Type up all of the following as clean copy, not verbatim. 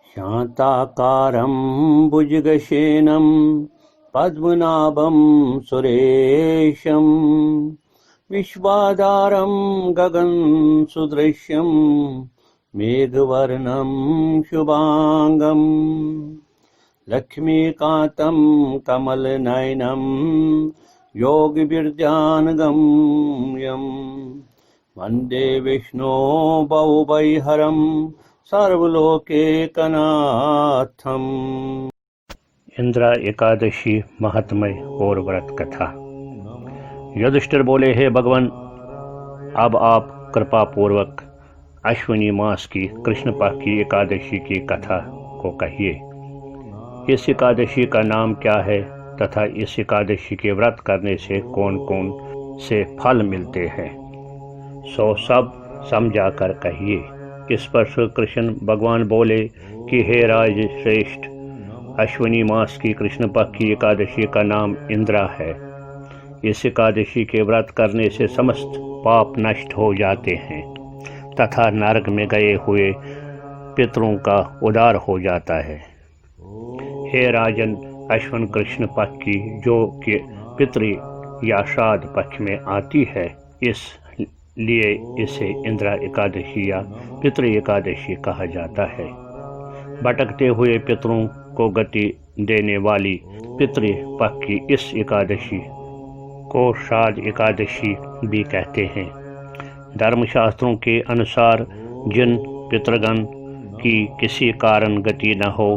शान्ताकारं भुजगशयनं पद्मनाभं सुरेशं विश्वाधारं गगनसदृशं मेघवर्णं शुभांगं लक्ष्मीकान्तं कमलनयनं योगिविरजानगम्यं वन्दे विष्णो भवभयहरं सर्वलोकैकनाथम्। इंद्रा एकादशी महात्म्य और व्रत कथा। युधिष्ठिर बोले, हे भगवान, अब आप कृपा पूर्वक अश्विनी मास की कृष्ण पक्ष की एकादशी की कथा को कहिए। इस एकादशी का नाम क्या है तथा इस एकादशी के व्रत करने से कौन कौन से फल मिलते हैं, सो सब समझाकर कहिए। इस पर श्री कृष्ण भगवान बोले कि हे राज श्रेष्ठ, अश्विनी मास की कृष्ण पक्ष की एकादशी का नाम इंद्रा है। इस एकादशी के व्रत करने से समस्त पाप नष्ट हो जाते हैं तथा नरक में गए हुए पितरों का उद्धार हो जाता है। हे राजन, अश्विन कृष्ण पक्ष की जो कि पितृ या श्राद्ध पक्ष में आती है, इसलिए इसे इंद्रा एकादशी या पितृ एकादशी कहा जाता है। भटकते हुए पितरों को गति देने वाली पितृ पक्ष की इस एकादशी को श्राद्ध एकादशी भी कहते हैं। धर्मशास्त्रों के अनुसार जिन पितृगण की किसी कारण गति न हो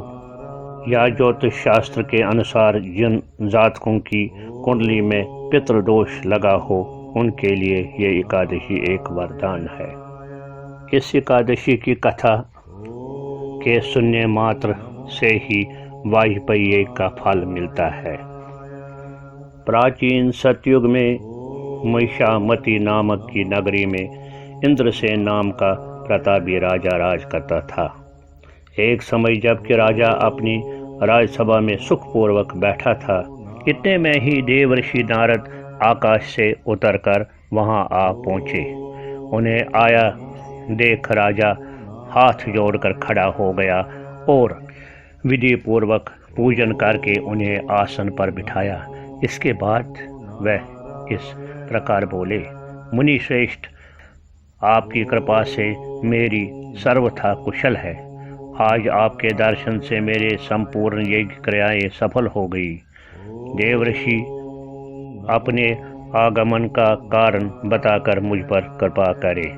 या ज्योतिष शास्त्र के अनुसार जिन जातकों की कुंडली में पितृदोष लगा हो, उनके लिए ये एकादशी एक वरदान है। इस एकादशी की कथा के सुनने मात्र से ही वाजपेयी का फल मिलता है। प्राचीन सतयुग में महिषामती नामक की नगरी में इंद्रसेन नाम का प्रतापी राजा राज करता था। एक समय जबकि राजा अपनी राजसभा में सुखपूर्वक बैठा था, इतने में ही देवर्षि नारद आकाश से उतरकर वहां आ पहुंचे। उन्हें आया देख राजा हाथ जोड़कर खड़ा हो गया और विधि पूर्वक पूजन करके उन्हें आसन पर बिठाया। इसके बाद वह इस प्रकार बोले, मुनि श्रेष्ठ, आपकी कृपा से मेरी सर्वथा कुशल है। आज आपके दर्शन से मेरे संपूर्ण यज्ञ क्रियाएं सफल हो गई। देवर्षि अपने आगमन का कारण बताकर मुझ पर कृपा करे।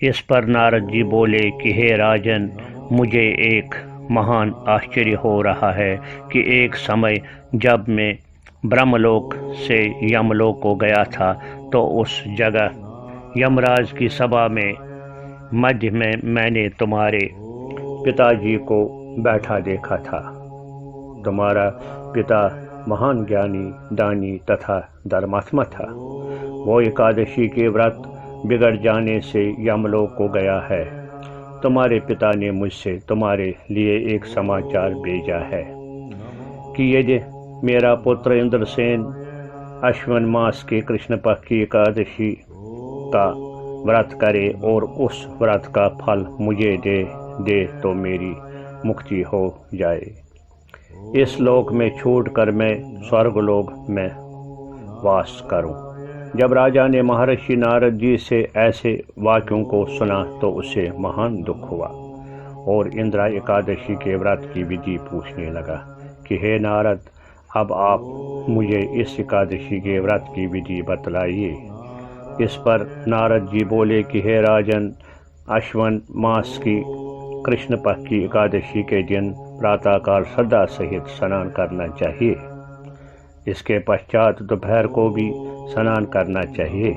इस पर नारद जी बोले कि हे राजन, मुझे एक महान आश्चर्य हो रहा है कि एक समय जब मैं ब्रह्मलोक से यमलोक को गया था तो उस जगह यमराज की सभा में मध्य में मैंने तुम्हारे पिताजी को बैठा देखा था। तुम्हारा पिता महान ज्ञानी, दानी तथा धर्मात्मा था। वो एकादशी के व्रत बिगड़ जाने से यमलोक को गया है। तुम्हारे पिता ने मुझसे तुम्हारे लिए एक समाचार भेजा है कि यदि मेरा पुत्र इंद्रसेन अश्विन मास के कृष्ण पक्ष की एकादशी का व्रत करे और उस व्रत का फल मुझे दे तो मेरी मुक्ति हो जाए। इस लोक में छूटकर मैं स्वर्गलोक में वास करूं। जब राजा ने महर्षि नारद जी से ऐसे वाक्यों को सुना तो उसे महान दुख हुआ और इंद्रा एकादशी के व्रत की विधि पूछने लगा कि हे नारद, अब आप मुझे इस एकादशी के व्रत की विधि बतलाइए। इस पर नारद जी बोले कि हे राजन, अश्विन मास की कृष्ण पक्ष की एकादशी के दिन प्रातःकाल श्रद्धा सहित स्नान करना चाहिए। इसके पश्चात दोपहर को भी स्नान करना चाहिए।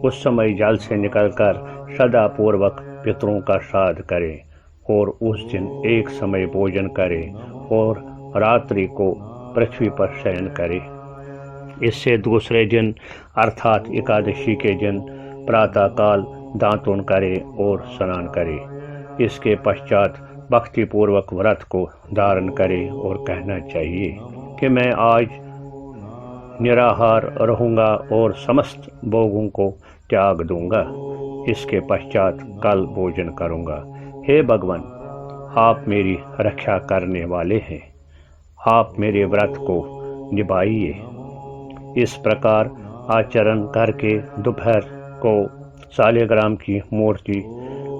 उस समय जल से निकलकर श्रद्धा पूर्वक पितरों का श्राद्ध करें और उस दिन एक समय भोजन करें और रात्रि को पृथ्वी पर शयन करें। इससे दूसरे दिन अर्थात एकादशी के दिन प्रातःकाल दातून करें और स्नान करें। इसके पश्चात भक्तिपूर्वक व्रत को धारण करें और कहना चाहिए कि मैं आज निराहार रहूँगा और समस्त भोगों को त्याग दूंगा। इसके पश्चात कल भोजन करूँगा। हे भगवान, आप मेरी रक्षा करने वाले हैं, आप मेरे व्रत को निभाइए। इस प्रकार आचरण करके दोपहर को सालिग्राम की मूर्ति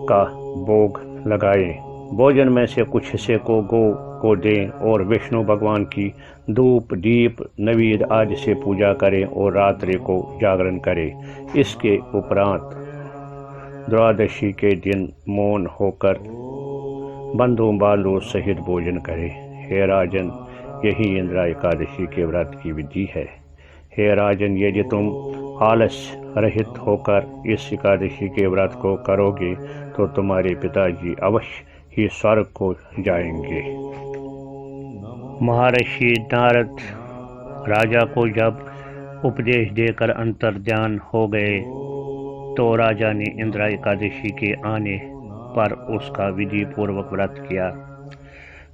का भोग लगाएं। भोजन में से कुछ हिस्से को गौ को दें और विष्णु भगवान की धूप दीप नैवेद्य आदि से पूजा करें और रात्रि को जागरण करें। इसके उपरांत द्वादशी के दिन मौन होकर बंधु बालों सहित भोजन करें। हे राजन, यही इंदिरा एकादशी के व्रत की विधि है। हे राजन, यदि तुम आलस्य रहित होकर इस एकादशी के व्रत को करोगे तो तुम्हारे पिताजी अवश्य ही स्वर्ग को जाएंगे। महर्षि नारद राजा को जब उपदेश देकर अंतर्ध्यान हो गए तो राजा ने इंदिरा एकादशी के आने पर उसका विधि पूर्वक व्रत किया।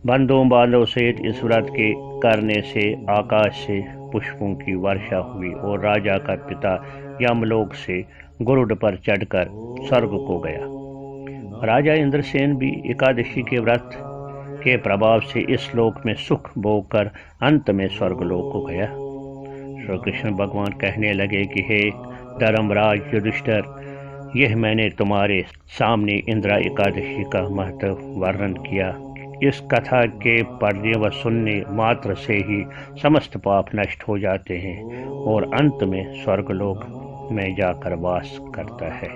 बंधु बांधव सहित इस व्रत के करने से आकाश से पुष्पों की वर्षा हुई और राजा का पिता यमलोक से गरुड़ पर चढ़कर स्वर्ग को गया। राजा इंद्रसेन भी एकादशी के व्रत के प्रभाव से इस लोक में सुख भोग कर अंत में स्वर्गलोक को गया। श्री कृष्ण भगवान कहने लगे कि हे धर्मराज युधिष्ठिर, यह मैंने तुम्हारे सामने इंदिरा एकादशी का महत्व वर्णन किया। इस कथा के पढ़ने व सुनने मात्र से ही समस्त पाप नष्ट हो जाते हैं और अंत में स्वर्गलोक में जाकर वास करता है।